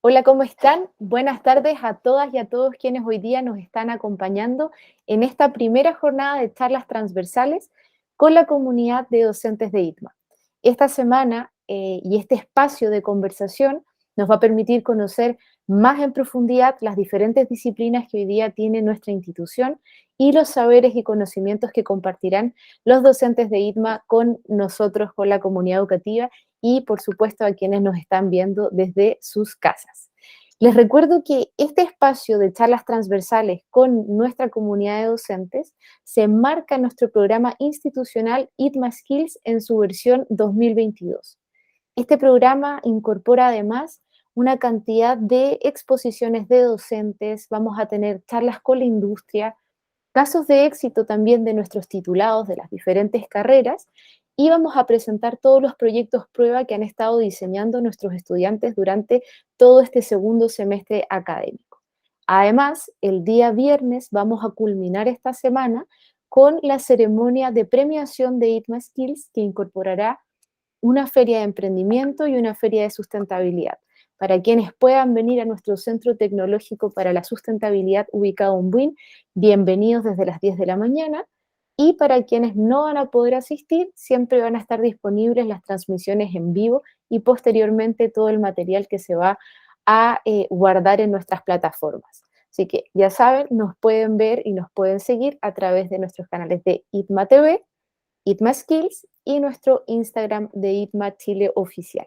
Hola, ¿cómo están? Buenas tardes a todas y a todos quienes hoy día nos están acompañando en esta primera jornada de charlas transversales con la comunidad de docentes de ITMA. Esta semana y este espacio de conversación nos va a permitir conocer más en profundidad las diferentes disciplinas que hoy día tiene nuestra institución y los saberes y conocimientos que compartirán los docentes de ITMA con nosotros, con la comunidad educativa y, por supuesto, a quienes nos están viendo desde sus casas. Les recuerdo que este espacio de charlas transversales con nuestra comunidad de docentes se enmarca en nuestro programa institucional ITMA Skills en su versión 2022. Este programa incorpora además una cantidad de exposiciones de docentes, vamos a tener charlas con la industria, casos de éxito también de nuestros titulados de las diferentes carreras y vamos a presentar todos los proyectos prueba que han estado diseñando nuestros estudiantes durante todo este segundo semestre académico. Además, el día viernes vamos a culminar esta semana con la ceremonia de premiación de ITMA Skills que incorporará una feria de emprendimiento y una feria de sustentabilidad. Para quienes puedan venir a nuestro Centro Tecnológico para la Sustentabilidad ubicado en Buin, bienvenidos desde las 10 de la mañana. Y para quienes no van a poder asistir, siempre van a estar disponibles las transmisiones en vivo y posteriormente todo el material que se va a guardar en nuestras plataformas. Así que ya saben, nos pueden ver y nos pueden seguir a través de nuestros canales de ITMA TV, ITMA Skills y nuestro Instagram de ITMA Chile Oficial.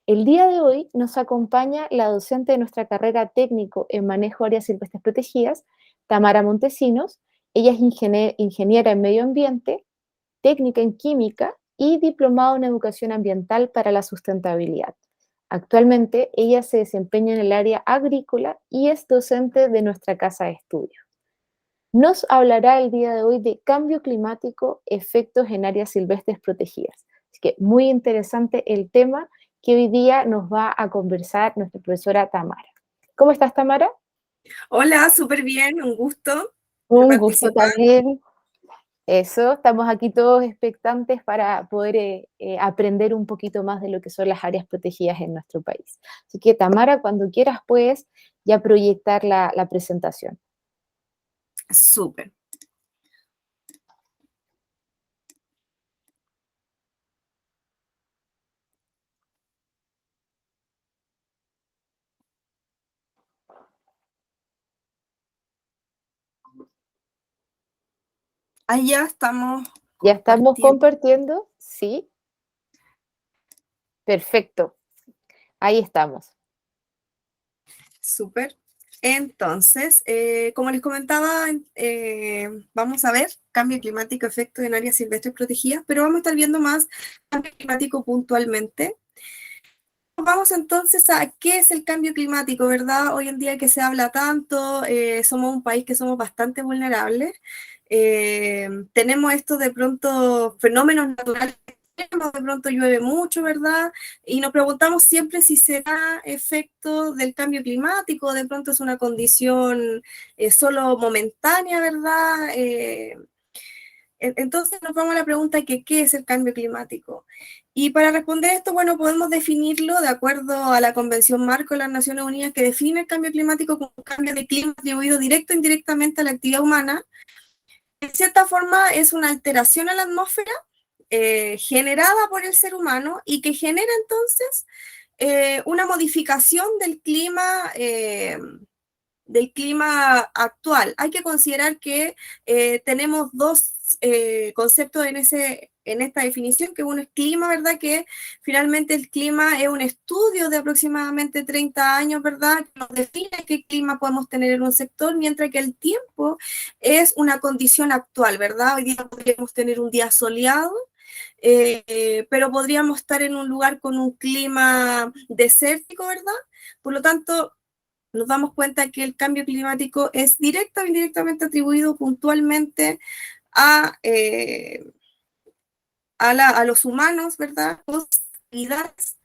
El día de hoy nos acompaña la docente de nuestra carrera técnico en manejo de áreas silvestres protegidas, Tamara Montesinos. Ella es ingeniera en medio ambiente, técnica en química y diplomado en educación ambiental para la sustentabilidad. Actualmente ella se desempeña en el área agrícola y es docente de nuestra casa de estudio. Nos hablará el día de hoy de cambio climático, efectos en áreas silvestres protegidas. Así que muy interesante el tema que hoy día nos va a conversar nuestra profesora Tamara. ¿Cómo estás, Tamara? Hola, súper bien, un gusto de Un gusto participar. también. Eso, estamos aquí todos expectantes para poder aprender un poquito más de lo que son las áreas protegidas en nuestro país. Así que, Tamara, cuando quieras puedes ya proyectar la presentación. Súper. Ahí ya estamos ¿Ya estamos compartiendo. compartiendo? Sí, perfecto. Ahí estamos. Súper. Entonces, como les comentaba, vamos a ver cambio climático, efectos en áreas silvestres protegidas, pero vamos a estar viendo más cambio climático puntualmente. Vamos entonces a qué es el cambio climático, ¿verdad? Hoy en día que se habla tanto, somos un país que somos bastante vulnerables. Tenemos esto de pronto fenómenos naturales extremos, de pronto llueve mucho, ¿verdad? Y nos preguntamos siempre si será efecto del cambio climático, de pronto es una condición solo momentánea, ¿verdad? Entonces nos vamos a la pregunta que ¿qué es el cambio climático? Y para responder esto, bueno, podemos definirlo de acuerdo a la Convención Marco de las Naciones Unidas que define el cambio climático como un cambio de clima atribuido directo o indirectamente a la actividad humana. En cierta forma es una alteración a la atmósfera generada por el ser humano y que genera entonces una modificación del clima actual. Hay que considerar que tenemos dos conceptos en esta definición, que uno es clima, ¿verdad? Que finalmente el clima es un estudio de aproximadamente 30 años, ¿verdad? Que nos define qué clima podemos tener en un sector, mientras que el tiempo es una condición actual, ¿verdad? Hoy día podríamos tener un día soleado, pero podríamos estar en un lugar con un clima desértico, ¿verdad? Por lo tanto, nos damos cuenta que el cambio climático es directa o indirectamente atribuido puntualmente a, a los humanos, ¿verdad? Actividades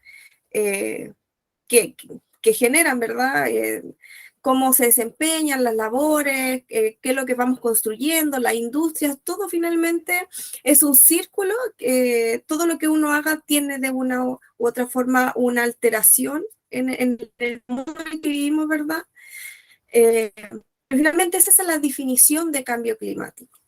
eh, que generan, ¿verdad? Cómo se desempeñan las labores, qué es lo que vamos construyendo, las industrias, todo finalmente es un círculo, todo lo que uno haga tiene de una u otra forma una alteración en el mundo en el que vivimos, ¿verdad? Finalmente esa es la definición de cambio climático.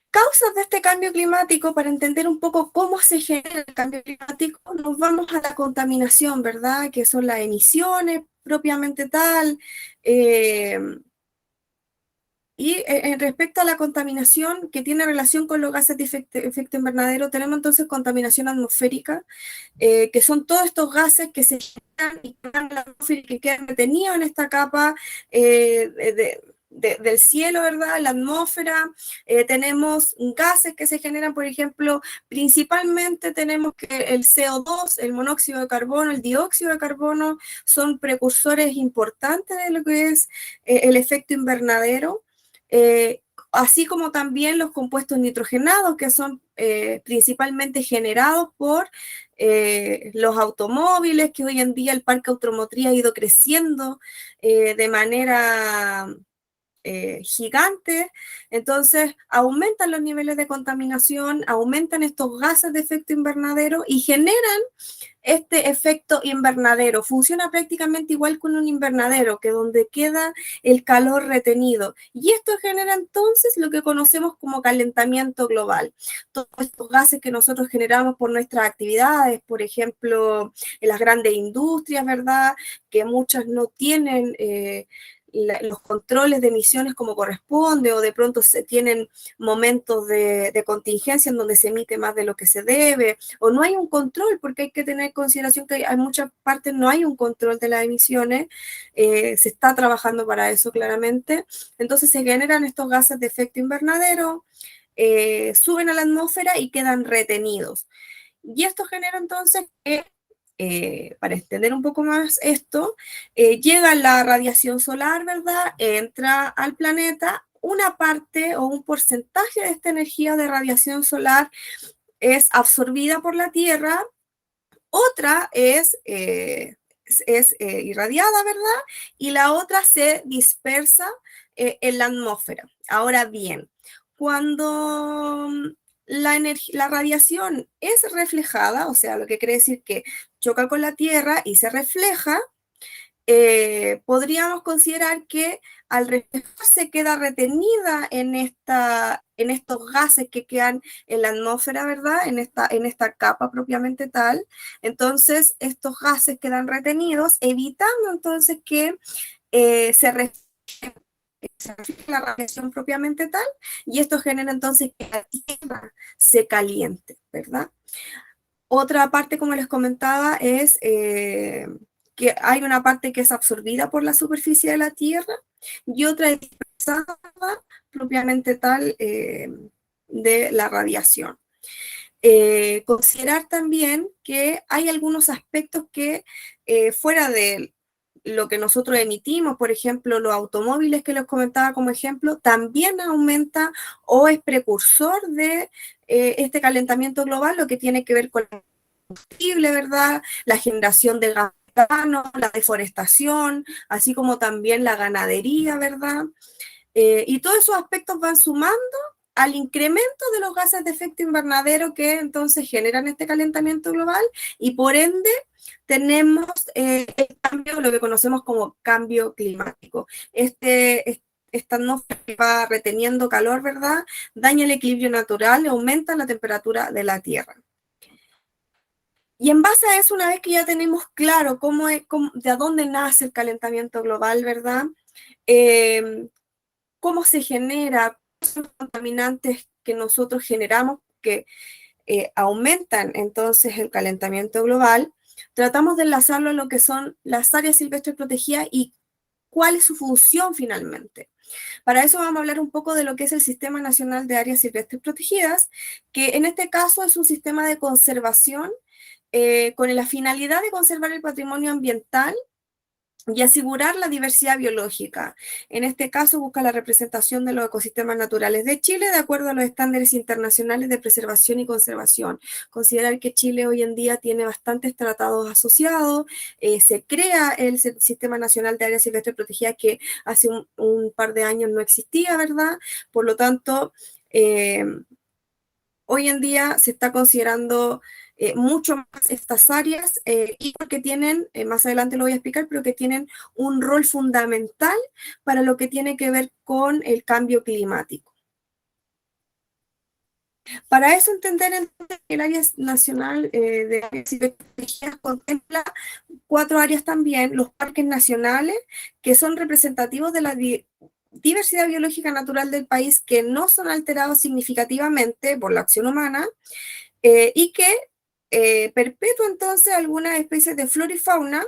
Causas de este cambio climático, para entender un poco cómo se genera el cambio climático, nos vamos a la contaminación, ¿verdad? Que son las emisiones propiamente tal. En respecto a la contaminación que tiene relación con los gases de efecto invernadero, tenemos entonces contaminación atmosférica, que son todos estos gases que se generan y que quedan en la atmósfera y que quedan retenidos en esta capa del cielo, ¿verdad? En la atmósfera. Tenemos gases que se generan, por ejemplo, principalmente tenemos que el CO2, el monóxido de carbono, el dióxido de carbono, son precursores importantes de lo que es el efecto invernadero. Así como también los compuestos nitrogenados, que son principalmente generados por los automóviles, que hoy en día el parque automotriz ha ido creciendo de manera gigantes. Entonces aumentan los niveles de contaminación, aumentan estos gases de efecto invernadero y generan este efecto invernadero. Funciona prácticamente igual con un invernadero, que donde queda el calor retenido. Y esto genera entonces lo que conocemos como calentamiento global. Todos estos gases que nosotros generamos por nuestras actividades, por ejemplo, en las grandes industrias, ¿verdad? Que muchas no tienen los controles de emisiones como corresponde, o de pronto se tienen momentos de contingencia en donde se emite más de lo que se debe, o no hay un control, porque hay que tener en consideración que hay muchas partes, no hay un control de las emisiones, se está trabajando para eso claramente. Entonces se generan estos gases de efecto invernadero, suben a la atmósfera y quedan retenidos. Y esto genera entonces que, para extender un poco más esto, llega la radiación solar, ¿verdad? Entra al planeta, una parte o un porcentaje de esta energía de radiación solar es absorbida por la Tierra, otra es irradiada, ¿verdad? Y la otra se dispersa en la atmósfera. Ahora bien, cuando la radiación es reflejada, o sea, lo que quiere decir que choca con la Tierra y se refleja, podríamos considerar que al reflejarse queda retenida en estos gases que quedan en la atmósfera, ¿verdad? En esta capa propiamente tal. Entonces, estos gases quedan retenidos, evitando entonces que se refleje la radiación propiamente tal, y esto genera entonces que la Tierra se caliente, ¿verdad? Otra parte, como les comentaba, es que hay una parte que es absorbida por la superficie de la Tierra y otra es dispersada propiamente tal de la radiación. Considerar también que hay algunos aspectos que fuera de lo que nosotros emitimos, por ejemplo, los automóviles que les comentaba como ejemplo, también aumenta o es precursor de este calentamiento global, lo que tiene que ver con el combustible, ¿verdad? La generación de gas metano, la deforestación, así como también la ganadería, ¿verdad? Y todos esos aspectos van sumando al incremento de los gases de efecto invernadero que entonces generan este calentamiento global, y por ende tenemos el cambio, lo que conocemos como cambio climático. Esta atmósfera que va reteniendo calor, ¿verdad? Daña el equilibrio natural y aumenta la temperatura de la Tierra. Y en base a eso, una vez que ya tenemos claro de dónde nace el calentamiento global, ¿verdad? Cómo se genera, los contaminantes que nosotros generamos que aumentan entonces el calentamiento global, tratamos de enlazarlo a lo que son las áreas silvestres protegidas y cuál es su función finalmente. Para eso vamos a hablar un poco de lo que es el Sistema Nacional de Áreas Silvestres Protegidas, que en este caso es un sistema de conservación con la finalidad de conservar el patrimonio ambiental y asegurar la diversidad biológica. En este caso, busca la representación de los ecosistemas naturales de Chile de acuerdo a los estándares internacionales de preservación y conservación. Considerar que Chile hoy en día tiene bastantes tratados asociados, se crea el Sistema Nacional de Áreas Silvestres Protegidas que hace un par de años no existía, ¿verdad? Por lo tanto, hoy en día se está considerando mucho más estas áreas y porque tienen, más adelante lo voy a explicar, pero que tienen un rol fundamental para lo que tiene que ver con el cambio climático. Para eso entender entonces que el área nacional de áreas silvestres protegidas contempla 4 áreas también, los parques nacionales, que son representativos de la diversidad biológica natural del país, que no son alterados significativamente por la acción humana, y que perpetúa entonces algunas especies de flora y fauna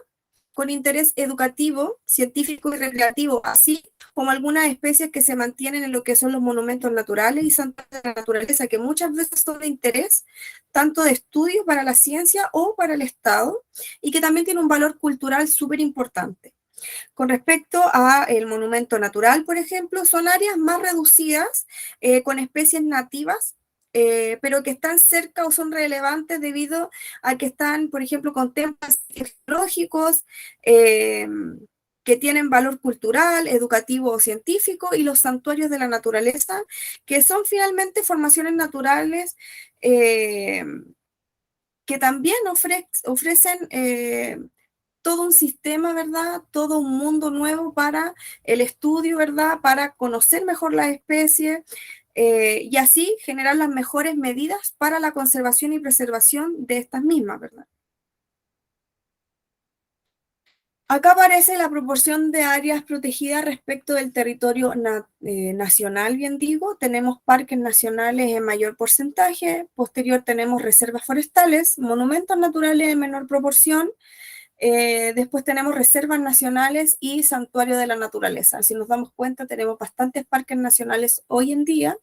con interés educativo, científico y recreativo, así como algunas especies que se mantienen en lo que son los monumentos naturales y santuarios de la naturaleza, que muchas veces son de interés, tanto de estudio para la ciencia o para el Estado, y que también tiene un valor cultural súper importante. Con respecto al monumento natural, por ejemplo, son áreas más reducidas, con especies nativas, pero que están cerca o son relevantes debido a que están, por ejemplo, con temas geológicos, que tienen valor cultural, educativo o científico, y los santuarios de la naturaleza, que son finalmente formaciones naturales que también ofrecen todo un sistema, ¿verdad? Todo un mundo nuevo para el estudio, ¿verdad? Para conocer mejor las especies y así generar las mejores medidas para la conservación y preservación de estas mismas, ¿verdad? Acá aparece la proporción de áreas protegidas respecto del territorio nacional, bien digo. Tenemos parques nacionales en mayor porcentaje, posterior tenemos reservas forestales, monumentos naturales en menor proporción. Después tenemos reservas nacionales y santuario de la naturaleza. Si nos damos cuenta, tenemos bastantes parques nacionales hoy en día,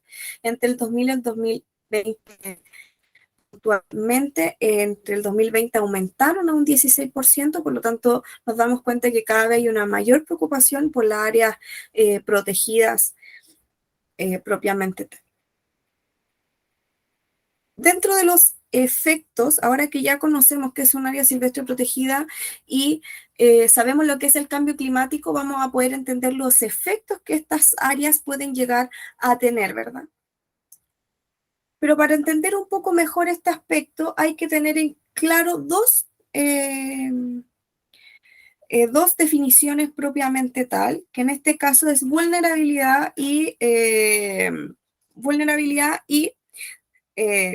entre el 2000 y el 2020. Actualmente, entre el 2020 aumentaron a un 16%, por lo tanto nos damos cuenta que cada vez hay una mayor preocupación por las áreas protegidas propiamente. Dentro de los efectos, ahora que ya conocemos qué es un área silvestre protegida y sabemos lo que es el cambio climático, vamos a poder entender los efectos que estas áreas pueden llegar a tener, ¿verdad? Pero para entender un poco mejor este aspecto hay que tener en claro dos definiciones propiamente tal, que en este caso es vulnerabilidad y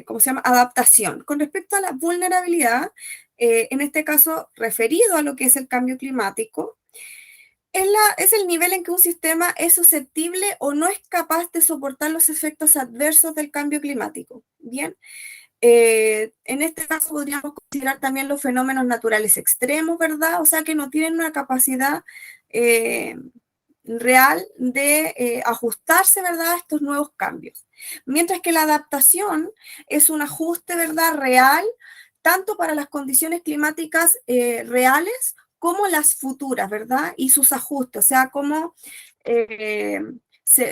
¿cómo se llama? Adaptación. Con respecto a la vulnerabilidad, en este caso referido a lo que es el cambio climático, es el nivel en que un sistema es susceptible o no es capaz de soportar los efectos adversos del cambio climático. Bien, en este caso podríamos considerar también los fenómenos naturales extremos, ¿verdad? O sea, que no tienen una capacidad real de ajustarse, ¿verdad?, a estos nuevos cambios. Mientras que la adaptación es un ajuste, ¿verdad?, real, tanto para las condiciones climáticas reales como las futuras, ¿verdad? Y sus ajustes, o sea, cómo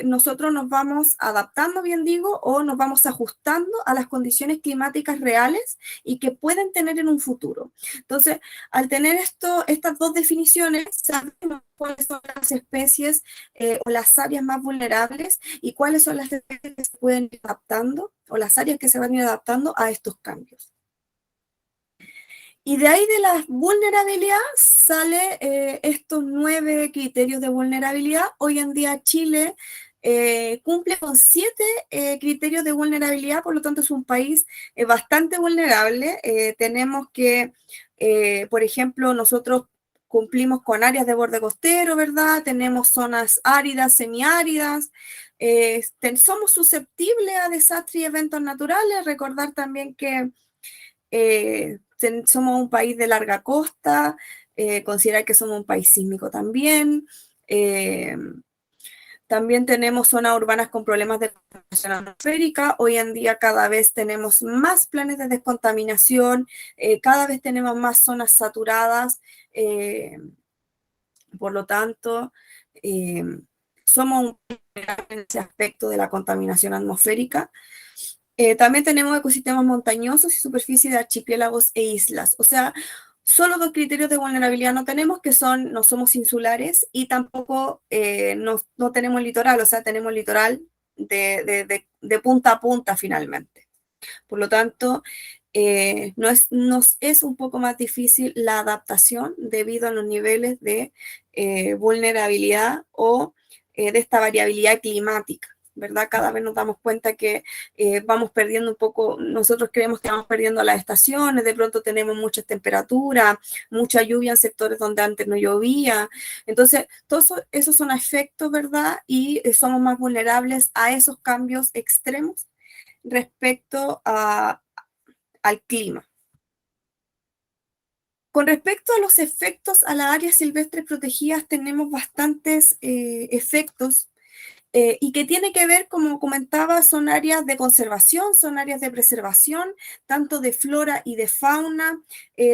nosotros nos vamos adaptando, bien digo, o nos vamos ajustando a las condiciones climáticas reales y que pueden tener en un futuro. Entonces, al tener estas dos definiciones, sabemos cuáles son las especies o las áreas más vulnerables y cuáles son las especies que se pueden ir adaptando o las áreas que se van a ir adaptando a estos cambios. Y de ahí de la vulnerabilidad sale estos 9 criterios de vulnerabilidad. Hoy en día Chile cumple con 7 criterios de vulnerabilidad, por lo tanto es un país bastante vulnerable. Tenemos que, por ejemplo, nosotros cumplimos con áreas de borde costero, ¿verdad? Tenemos zonas áridas, semiáridas. Somos susceptibles a desastres y eventos naturales. Recordar también que somos un país de larga costa, considerar que somos un país sísmico también. También tenemos zonas urbanas con problemas de contaminación atmosférica. Hoy en día cada vez tenemos más planes de descontaminación, cada vez tenemos más zonas saturadas. Por lo tanto, somos un país en ese aspecto de la contaminación atmosférica. También tenemos ecosistemas montañosos y superficie de archipiélagos e islas. O sea, solo 2 criterios de vulnerabilidad no tenemos, que son, no somos insulares y tampoco no tenemos litoral, o sea, tenemos litoral de punta a punta finalmente. Por lo tanto, nos es un poco más difícil la adaptación debido a los niveles de vulnerabilidad o de esta variabilidad climática, ¿verdad? Cada vez nos damos cuenta que vamos perdiendo un poco, nosotros creemos que vamos perdiendo las estaciones, de pronto tenemos muchas temperaturas, mucha lluvia en sectores donde antes no llovía. Entonces, todos esos son efectos, ¿verdad? Y somos más vulnerables a esos cambios extremos respecto al clima. Con respecto a los efectos a las áreas silvestres protegidas, tenemos bastantes efectos y que tiene que ver, como comentaba, son áreas de conservación, son áreas de preservación, tanto de flora y de fauna.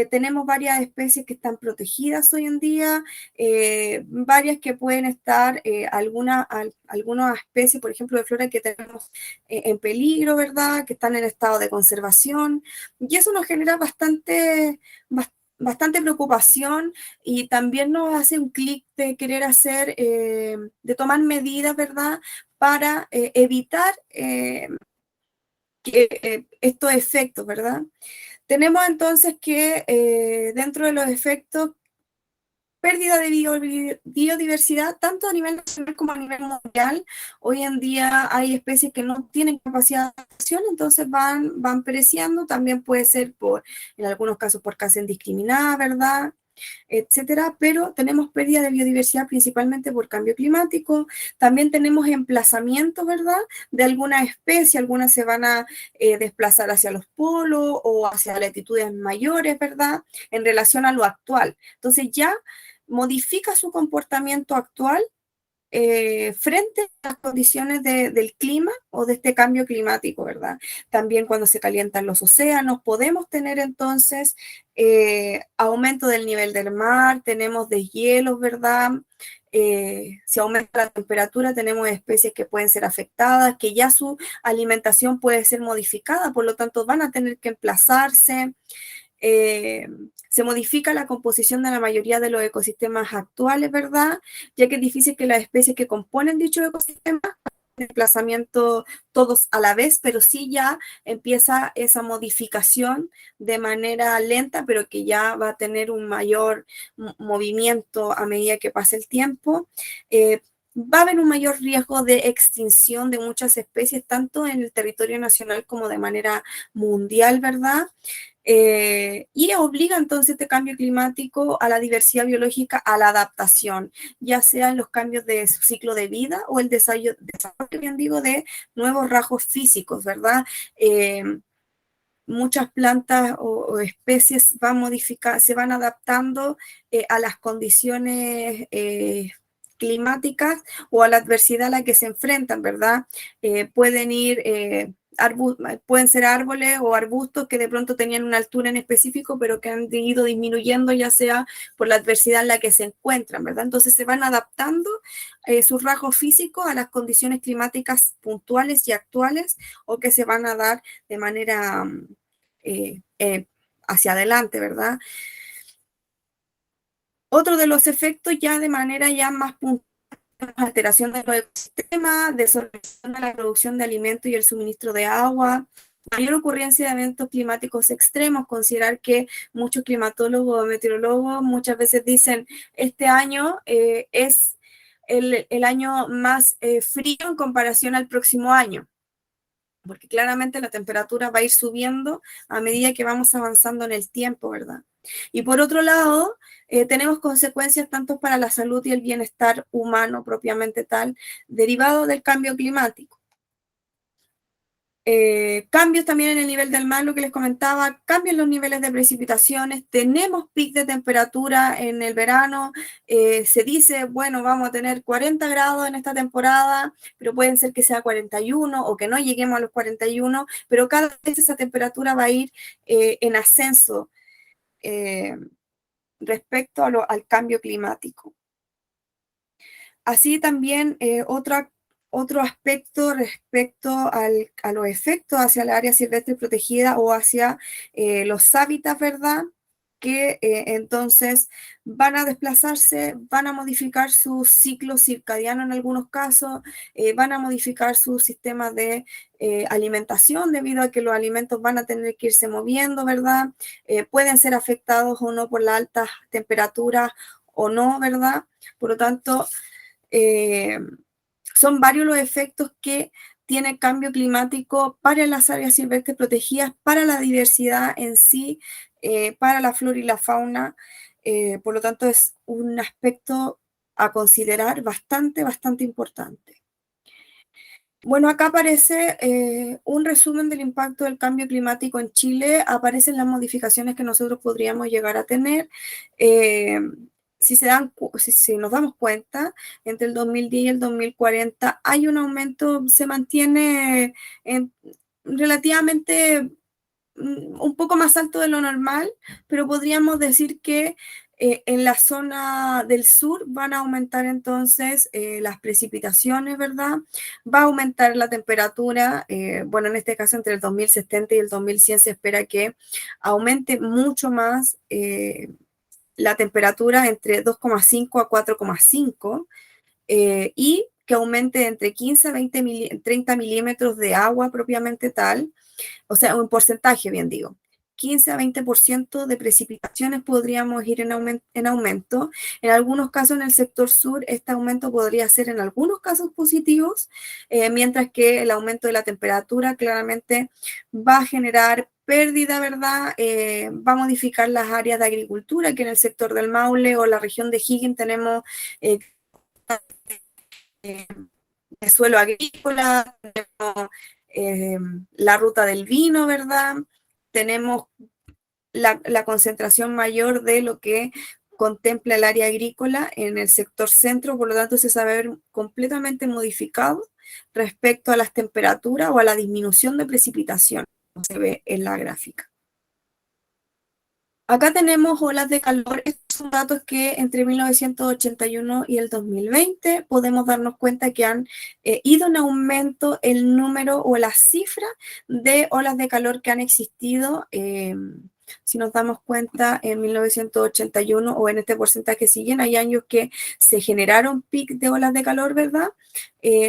Tenemos varias especies que están protegidas hoy en día, varias que pueden estar, algunas especies, por ejemplo, de flora que tenemos en peligro, ¿verdad? Que están en estado de conservación. Y eso nos genera bastante preocupación y también nos hace un clic de querer hacer, de tomar medidas, ¿verdad?, para evitar estos efectos, ¿verdad? Tenemos entonces que dentro de los efectos, pérdida de biodiversidad, tanto a nivel nacional como a nivel mundial. Hoy en día hay especies que no tienen capacidad de adaptación, entonces van pereciendo. También puede ser en algunos casos por caza indiscriminada, ¿verdad? Etcétera, pero tenemos pérdida de biodiversidad principalmente por cambio climático. También tenemos emplazamiento, ¿verdad?, de algunas especies. Algunas se van a desplazar hacia los polos o hacia latitudes mayores, ¿verdad?, en relación a lo actual. Entonces ya modifica su comportamiento actual frente a las condiciones del clima o de este cambio climático, ¿verdad? También cuando se calientan los océanos, podemos tener entonces aumento del nivel del mar, tenemos deshielos, ¿verdad? Si aumenta la temperatura, tenemos especies que pueden ser afectadas, que ya su alimentación puede ser modificada, por lo tanto van a tener que emplazarse. Se modifica la composición de la mayoría de los ecosistemas actuales, ¿verdad? Ya que es difícil que las especies que componen dicho ecosistema desplazamiento todos a la vez, pero sí ya empieza esa modificación de manera lenta, pero que ya va a tener un mayor movimiento a medida que pase el tiempo. Va a haber un mayor riesgo de extinción de muchas especies, tanto en el territorio nacional como de manera mundial, ¿verdad? Y obliga entonces este cambio climático a la diversidad biológica, a la adaptación, ya sean los cambios de su ciclo de vida o el desarrollo, bien digo, de nuevos rasgos físicos, ¿verdad? Muchas plantas o especies se van adaptando a las condiciones climáticas o a la adversidad a la que se enfrentan, ¿verdad? Pueden ser árboles o arbustos que de pronto tenían una altura en específico, pero que han ido disminuyendo, ya sea por la adversidad en la que se encuentran, ¿verdad? Entonces se van adaptando sus rasgos físicos a las condiciones climáticas puntuales y actuales o que se van a dar de manera hacia adelante, ¿verdad? Otro de los efectos ya de manera ya más puntual, alteración de los ecosistemas, desorganización de la producción de alimentos y el suministro de agua, mayor ocurrencia de eventos climáticos extremos. Considerar que muchos climatólogos o meteorólogos muchas veces dicen este año es el año más frío en comparación al próximo año, porque claramente la temperatura va a ir subiendo a medida que vamos avanzando en el tiempo, ¿verdad? Y por otro lado, tenemos consecuencias tanto para la salud y el bienestar humano propiamente tal, derivado del cambio climático. Cambios también en el nivel del mar, lo que les comentaba, cambios en los niveles de precipitaciones, tenemos pic de temperatura en el verano, se dice, bueno, vamos a tener 40 grados en esta temporada, pero pueden ser que sea 41 o que no lleguemos a los 41, pero cada vez esa temperatura va a ir en ascenso respecto al cambio climático. Así también otro aspecto respecto a los efectos hacia el área silvestre protegida o hacia los hábitats, ¿verdad? que entonces van a desplazarse, van a modificar su ciclo circadiano en algunos casos, van a modificar su sistema de alimentación debido a que los alimentos van a tener que irse moviendo, ¿verdad? Pueden ser afectados o no por las altas temperaturas o no, ¿verdad? Por lo tanto, son varios los efectos que tiene el cambio climático para las áreas silvestres protegidas, para la diversidad en sí, para la flora y la fauna. Por lo tanto, es un aspecto a considerar bastante importante. Bueno, acá aparece un resumen del impacto del cambio climático en Chile. Aparecen las modificaciones que nosotros podríamos llegar a tener. Si nos damos cuenta, entre el 2010 y el 2040 hay un aumento, se mantiene relativamente un poco más alto de lo normal, pero podríamos decir que en la zona del sur van a aumentar entonces las precipitaciones, ¿verdad? Va a aumentar la temperatura, bueno, en este caso entre el 2070 y el 2100 se espera que aumente mucho más la temperatura entre 2,5 a 4,5 y que aumente entre 15 a 30 milímetros de agua propiamente tal, o sea, un porcentaje, bien digo. 15 a 20% de precipitaciones podríamos ir en aumento. En algunos casos en el sector sur, este aumento podría ser en algunos casos positivos, mientras que el aumento de la temperatura claramente va a generar pérdida, ¿verdad? Va a modificar las áreas de agricultura, que en el sector del Maule o la región de Higgins tenemos el suelo agrícola, tenemos la ruta del vino, ¿verdad? Tenemos la concentración mayor de lo que contempla el área agrícola en el sector centro, por lo tanto se sabe ver completamente modificado respecto a las temperaturas o a la disminución de precipitación, como se ve en la gráfica. Acá tenemos olas de calor. Estos son datos que entre 1981 y el 2020 podemos darnos cuenta que han ido en aumento el número o la cifra de olas de calor que han existido. Si nos damos cuenta, en 1981 o en este porcentaje siguen, hay años que se generaron pics de olas de calor, ¿verdad?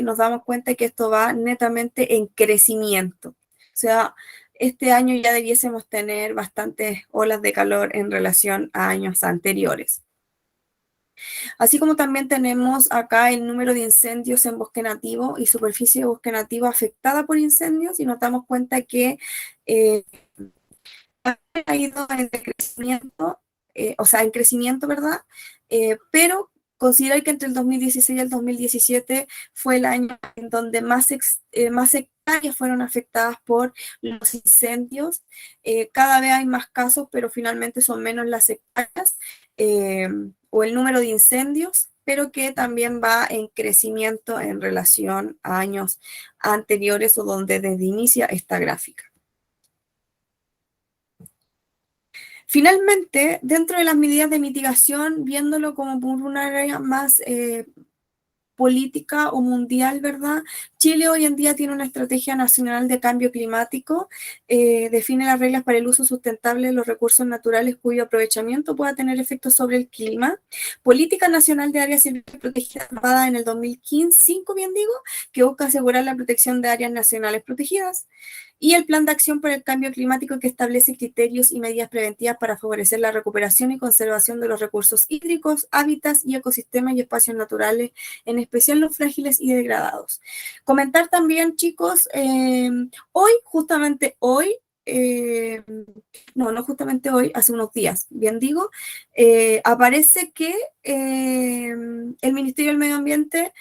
Nos damos cuenta que esto va netamente en crecimiento. O sea, este año ya debiésemos tener bastantes olas de calor en relación a años anteriores. Así como también tenemos acá el número de incendios en bosque nativo y superficie de bosque nativo afectada por incendios, y nos damos cuenta que ha ido en crecimiento, en crecimiento, ¿verdad? Pero considerar que entre el 2016 y el 2017 fue el año en donde más hectáreas fueron afectadas por los incendios. Cada vez hay más casos, pero finalmente son menos las hectáreas o el número de incendios, pero que también va en crecimiento en relación a años anteriores o donde desde inicia esta gráfica. Finalmente, dentro de las medidas de mitigación, viéndolo como por una área más política o mundial, ¿verdad? Chile hoy en día tiene una estrategia nacional de cambio climático, define las reglas para el uso sustentable de los recursos naturales cuyo aprovechamiento pueda tener efectos sobre el clima, política nacional de áreas silvestres protegidas aprobada en el 2005, bien digo, que busca asegurar la protección de áreas nacionales protegidas, y el Plan de Acción por el Cambio Climático, que establece criterios y medidas preventivas para favorecer la recuperación y conservación de los recursos hídricos, hábitats y ecosistemas y espacios naturales, en especial los frágiles y degradados. Comentar también, chicos, hoy, justamente hoy, no justamente hoy, hace unos días, bien digo, aparece que el Ministerio del Medio Ambiente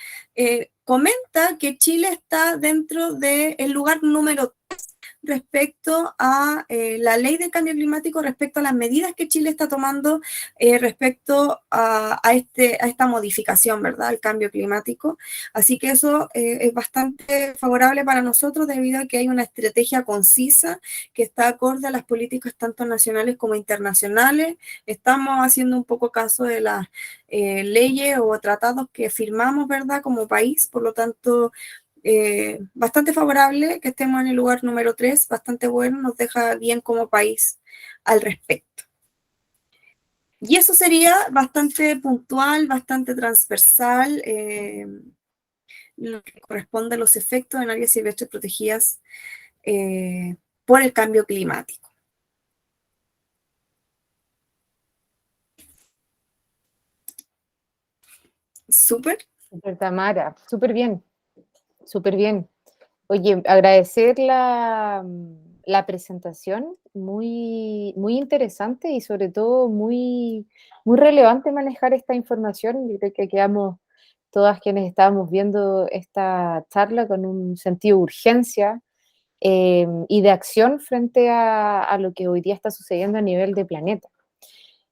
comenta que Chile está dentro del lugar número 3 respecto a la ley de cambio climático, respecto a las medidas que Chile está tomando respecto a esta modificación, ¿verdad? Al cambio climático. Así que eso es bastante favorable para nosotros debido a que hay una estrategia concisa que está acorde a las políticas tanto nacionales como internacionales. Estamos haciendo un poco caso de las leyes o tratados que firmamos, ¿verdad? Como país, por lo tanto, bastante favorable que estemos en el lugar número 3, bastante bueno, nos deja bien como país al respecto. Y eso sería bastante puntual, bastante transversal, lo que corresponde a los efectos en áreas silvestres protegidas por el cambio climático. Súper. Súper, Tamara, súper bien, súper bien. Oye, agradecer la presentación, muy, muy interesante y sobre todo muy, muy relevante manejar esta información. Yo creo que quedamos todas quienes estábamos viendo esta charla con un sentido de urgencia y de acción frente a lo que hoy día está sucediendo a nivel de planeta.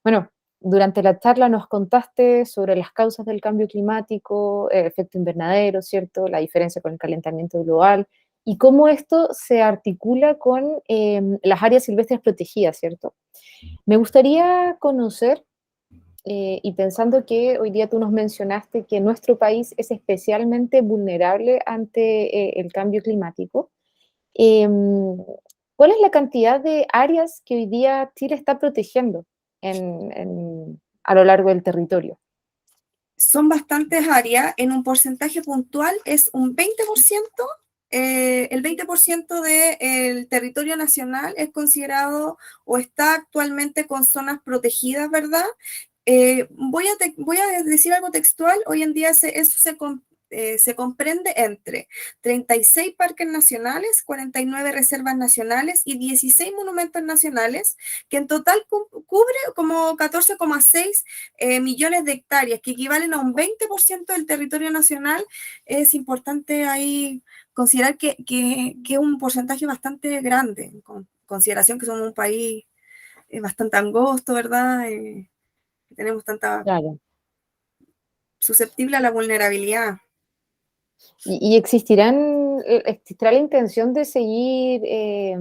Bueno, durante la charla nos contaste sobre las causas del cambio climático, el efecto invernadero, ¿cierto? La diferencia con el calentamiento global y cómo esto se articula con las áreas silvestres protegidas, ¿cierto? Me gustaría conocer, y pensando que hoy día tú nos mencionaste que nuestro país es especialmente vulnerable ante el cambio climático, em, ¿cuál es la cantidad de áreas que hoy día Chile está protegiendo a lo largo del territorio? Son bastantes áreas, en un porcentaje puntual es un 20%, el 20% del territorio nacional es considerado o está actualmente con zonas protegidas, ¿verdad? Voy a decir algo textual, hoy en día eso se comprende entre 36 parques nacionales, 49 reservas nacionales y 16 monumentos nacionales, que en total cubre como 14,6 millones de hectáreas, que equivalen a un 20% del territorio nacional. Es importante ahí considerar que es un porcentaje bastante grande, con consideración que somos un país bastante angosto, ¿verdad? Tenemos tanta Claro. susceptible a la vulnerabilidad. ¿Y existirá la intención de seguir eh,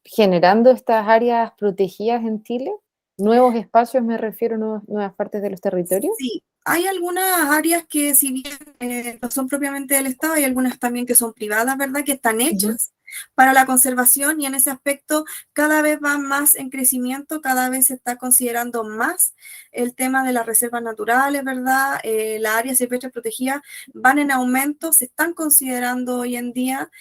generando estas áreas protegidas en Chile? ¿Nuevos espacios, me refiero, nuevas partes de los territorios? Sí, hay algunas áreas que si bien no son propiamente del Estado, hay algunas también que son privadas, ¿verdad? Que están Ujú. hechas para la conservación y en ese aspecto cada vez van más en crecimiento, cada vez se está considerando más el tema de las reservas naturales, ¿verdad? Las áreas silvestres protegidas van en aumento, se están considerando hoy en día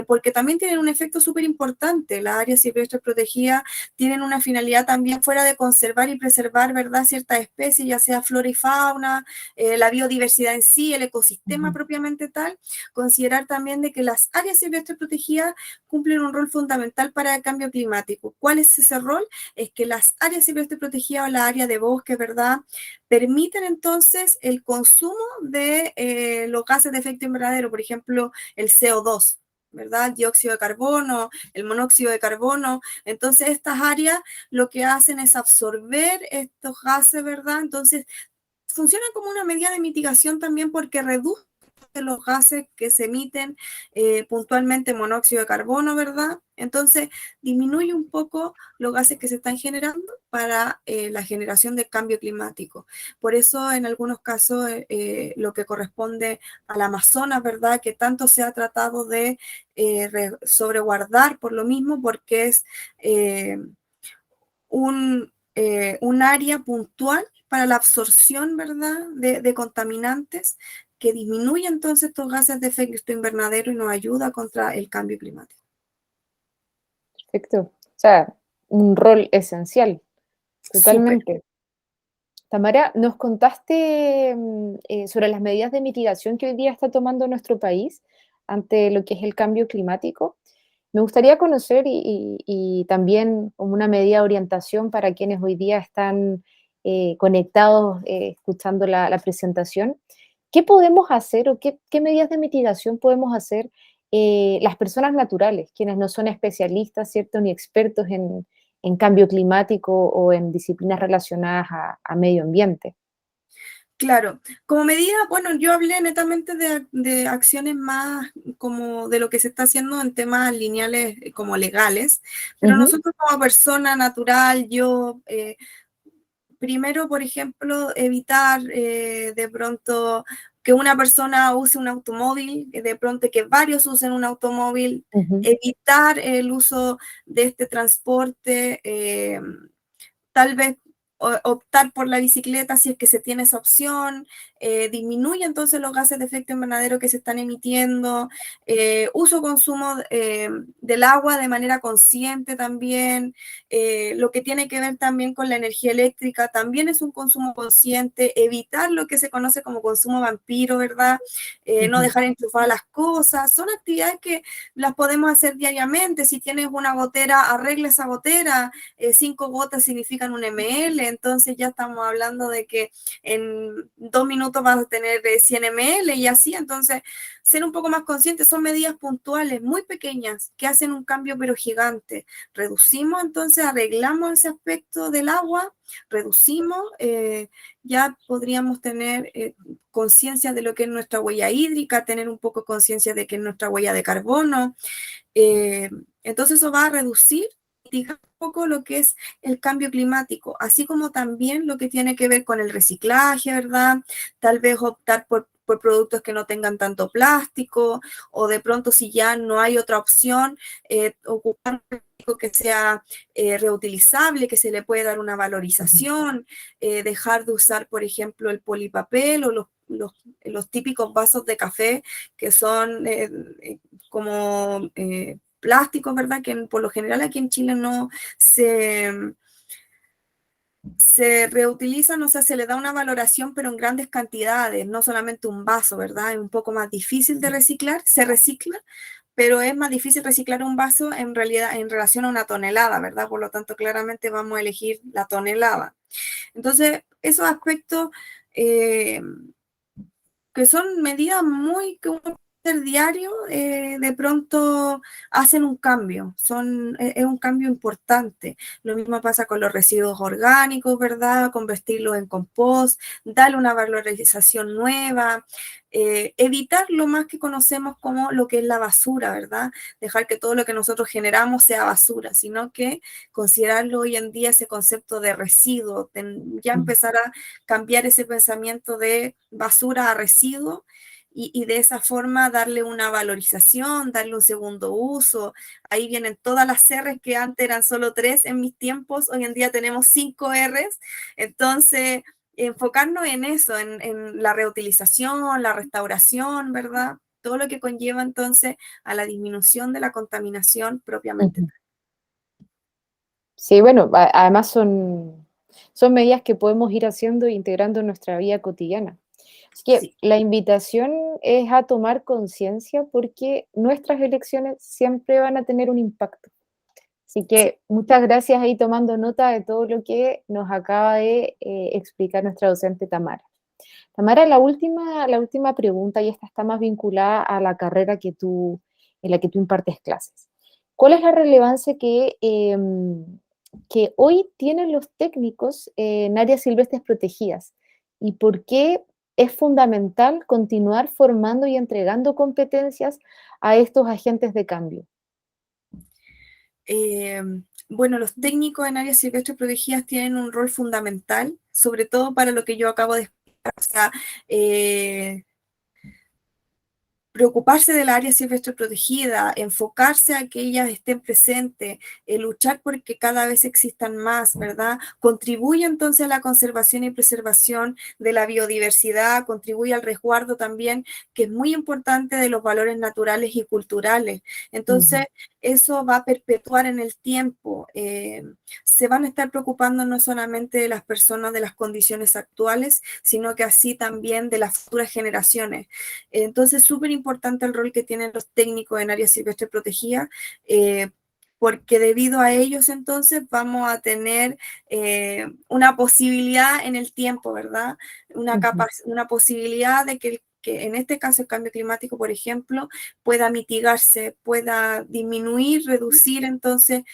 porque también tienen un efecto súper importante. Las áreas silvestres protegidas tienen una finalidad también fuera de conservar y preservar, ¿verdad? Ciertas especies, ya sea flora y fauna, la biodiversidad en sí, el ecosistema Ujú. propiamente tal, considerar también de que las áreas silvestres protegidas cumplen un rol fundamental para el cambio climático. ¿Cuál es ese rol? Es que las áreas silvestres protegidas o la área de bosque, ¿verdad? Permiten entonces el consumo de los gases de efecto invernadero, por ejemplo, el CO2, ¿verdad? El dióxido de carbono, el monóxido de carbono. Entonces, estas áreas lo que hacen es absorber estos gases, ¿verdad? Entonces, funcionan como una medida de mitigación también porque reduce los gases que se emiten, puntualmente monóxido de carbono, ¿verdad? Entonces, disminuye un poco los gases que se están generando para la generación de cambio climático. Por eso, en algunos casos, lo que corresponde al Amazonas, ¿verdad? Que tanto se ha tratado de sobreguardar por lo mismo, porque es un área puntual para la absorción, ¿verdad?, de contaminantes que disminuye entonces estos gases de efecto invernadero y nos ayuda contra el cambio climático. Perfecto. O sea, un rol esencial, Súper. totalmente. Tamara, nos contaste sobre las medidas de mitigación que hoy día está tomando nuestro país ante lo que es el cambio climático. Me gustaría conocer y también como una medida de orientación para quienes hoy día están conectados escuchando la presentación. ¿Qué podemos hacer o qué medidas de mitigación podemos hacer las personas naturales, quienes no son especialistas, ¿cierto?, ni expertos en cambio climático o en disciplinas relacionadas a medio ambiente? Claro, como medida, bueno, yo hablé netamente de acciones más como de lo que se está haciendo en temas lineales como legales, pero Ujú, nosotros como persona natural, yo primero, por ejemplo, evitar de pronto que una persona use un automóvil, de pronto que varios usen un automóvil, ujú. evitar el uso de este transporte tal vez optar por la bicicleta si es que se tiene esa opción, disminuye entonces los gases de efecto invernadero que se están emitiendo, consumo del agua de manera consciente también, lo que tiene que ver también con la energía eléctrica también es un consumo consciente, evitar lo que se conoce como consumo vampiro, ¿verdad? No dejar enchufadas las cosas, son actividades que las podemos hacer diariamente, si tienes una gotera, arregla esa gotera, 5 gotas significan un ml, entonces ya estamos hablando de que en 2 minutos vas a tener 100 ml y así, entonces ser un poco más conscientes, son medidas puntuales, muy pequeñas, que hacen un cambio pero gigante. Reducimos, entonces arreglamos ese aspecto del agua, reducimos, ya podríamos tener conciencia de lo que es nuestra huella hídrica, tener un poco conciencia de que es nuestra huella de carbono, entonces eso va a reducir mitigar un poco lo que es el cambio climático, así como también lo que tiene que ver con el reciclaje, ¿verdad? Tal vez optar por productos que no tengan tanto plástico, o de pronto si ya no hay otra opción, ocupar un plástico que sea reutilizable, que se le puede dar una valorización, dejar de usar, por ejemplo, el polipapel o los típicos vasos de café que son como plásticos, ¿verdad? Que por lo general aquí en Chile no se reutilizan, o sea, se le da una valoración, pero en grandes cantidades, no solamente un vaso, ¿verdad? Es un poco más difícil de reciclar, se recicla, pero es más difícil reciclar un vaso en realidad en relación a una tonelada, ¿verdad? Por lo tanto, claramente vamos a elegir la tonelada. Entonces, esos aspectos eh, que son medidas muy que uno puede hacer diario, de pronto hacen un cambio, es un cambio importante. Lo mismo pasa con los residuos orgánicos, ¿verdad? Convertirlos en compost, darle una valorización nueva, evitar lo más que conocemos como lo que es la basura, ¿verdad? Dejar que todo lo que nosotros generamos sea basura, sino que considerarlo hoy en día ese concepto de residuo, ya empezar a cambiar ese pensamiento de basura a residuo y de esa forma darle una valorización, darle un segundo uso. Ahí vienen todas las R's que antes eran solo 3 en mis tiempos, hoy en día tenemos 5 R's. Entonces, enfocarnos en eso, en la reutilización, la restauración, ¿verdad? Todo lo que conlleva entonces a la disminución de la contaminación propiamente. Sí, bueno, además son medidas que podemos ir haciendo e integrando en nuestra vida cotidiana. Así que Sí. la invitación es a tomar conciencia porque nuestras elecciones siempre van a tener un impacto. Así Sí. que muchas gracias ahí tomando nota de todo lo que nos acaba de explicar nuestra docente Tamara. Tamara, la última pregunta, y esta está más vinculada a la carrera en la que tú impartes clases. ¿Cuál es la relevancia que hoy tienen los técnicos en áreas silvestres protegidas? ¿Y por qué es fundamental continuar formando y entregando competencias a estos agentes de cambio? Bueno, los técnicos en áreas silvestres protegidas tienen un rol fundamental, sobre todo para lo que yo acabo de explicar. O sea, preocuparse del área silvestre protegida, enfocarse a que ellas estén presentes, luchar porque cada vez existan más, ¿verdad? Contribuye entonces a la conservación y preservación de la biodiversidad, contribuye al resguardo también, que es muy importante, de los valores naturales y culturales. Entonces, eso va a perpetuar en el tiempo. Se van a estar preocupando no solamente de las personas, de las condiciones actuales, sino que así también de las futuras generaciones. Entonces, súper importante el rol que tienen los técnicos en áreas silvestres protegidas, porque debido a ellos entonces vamos a tener una posibilidad en el tiempo, ¿verdad? Una posibilidad de que en este caso el cambio climático, por ejemplo, pueda mitigarse, pueda disminuir, reducir entonces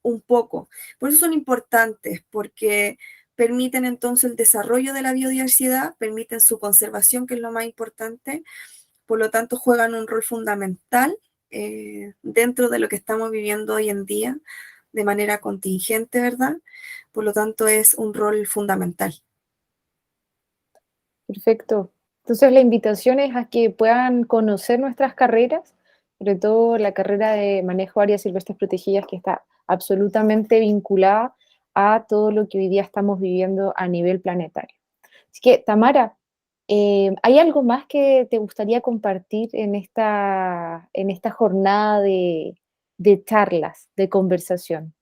un poco. Por eso son importantes, porque permiten entonces el desarrollo de la biodiversidad, permiten su conservación, que es lo más importante, por lo tanto juegan un rol fundamental dentro de lo que estamos viviendo hoy en día de manera contingente, ¿verdad? Por lo tanto es un rol fundamental. Perfecto. Entonces la invitación es a que puedan conocer nuestras carreras, sobre todo la carrera de manejo de áreas silvestres protegidas, que está absolutamente vinculada a todo lo que hoy día estamos viviendo a nivel planetario. Así que, Tamara, ¿hay algo más que te gustaría compartir en esta jornada de charlas, de conversación?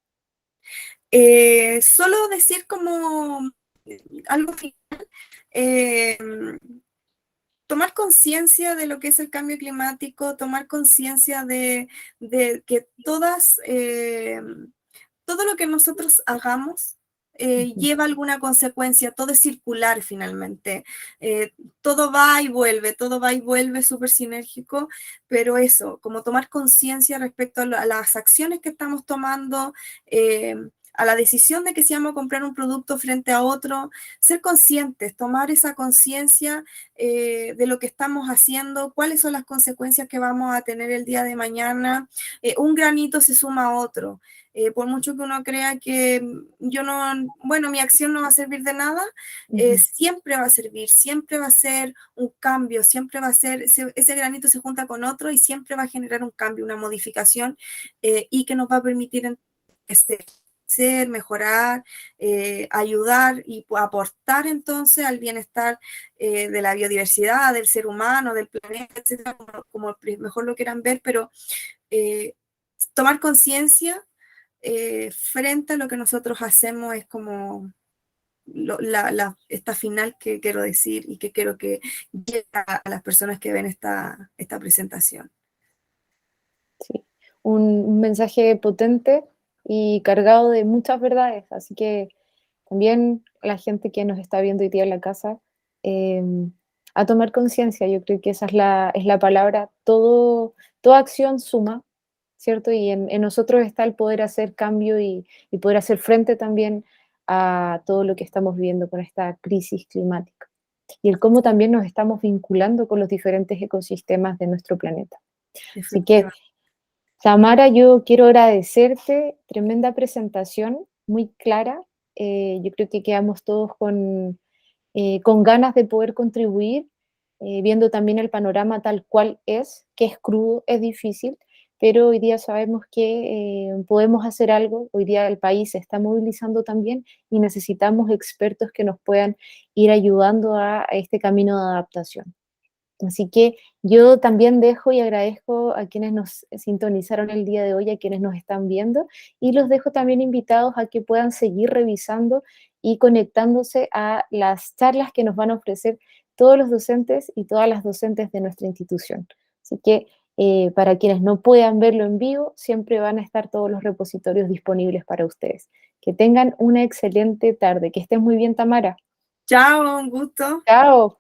Solo decir como algo final, eh, tomar conciencia de lo que es el cambio climático, tomar conciencia de que todo lo que nosotros hagamos Ujú. lleva alguna consecuencia, todo es circular finalmente, todo va y vuelve, todo va y vuelve súper sinérgico, pero eso, como tomar conciencia respecto a las acciones que estamos tomando, a la decisión de que si vamos a comprar un producto frente a otro, ser conscientes, tomar esa conciencia de lo que estamos haciendo, cuáles son las consecuencias que vamos a tener el día de mañana. Un granito se suma a otro. Por mucho que uno crea que yo no, bueno, mi acción no va a servir de nada, Ujú. siempre va a servir, siempre va a ser un cambio, siempre va a ser, ese granito se junta con otro y siempre va a generar un cambio, una modificación y que nos va a permitir crecer, mejorar, ayudar y aportar entonces al bienestar de la biodiversidad, del ser humano, del planeta, etcétera, como mejor lo quieran ver, pero eh, tomar conciencia frente a lo que nosotros hacemos es como esta final que quiero decir y que quiero que llegue a las personas que ven esta presentación. Sí, un mensaje potente y cargado de muchas verdades, así que también la gente que nos está viendo hoy día en la casa, eh, a tomar conciencia, yo creo que esa es la palabra, toda acción suma, ¿cierto? Y en nosotros está el poder hacer cambio y poder hacer frente también a todo lo que estamos viviendo con esta crisis climática y el cómo también nos estamos vinculando con los diferentes ecosistemas de nuestro planeta. Así que Efectivamente. Tamara, yo quiero agradecerte, tremenda presentación, muy clara. Yo creo que quedamos todos con ganas de poder contribuir, viendo también el panorama tal cual es, que es crudo, es difícil, pero hoy día sabemos que podemos hacer algo. Hoy día el país se está movilizando también y necesitamos expertos que nos puedan ir ayudando a este camino de adaptación. Así que yo también dejo y agradezco a quienes nos sintonizaron el día de hoy, a quienes nos están viendo, y los dejo también invitados a que puedan seguir revisando y conectándose a las charlas que nos van a ofrecer todos los docentes y todas las docentes de nuestra institución. Así que para quienes no puedan verlo en vivo, siempre van a estar todos los repositorios disponibles para ustedes. Que tengan una excelente tarde. Que estén muy bien, Tamara. Chao, un gusto. Chao.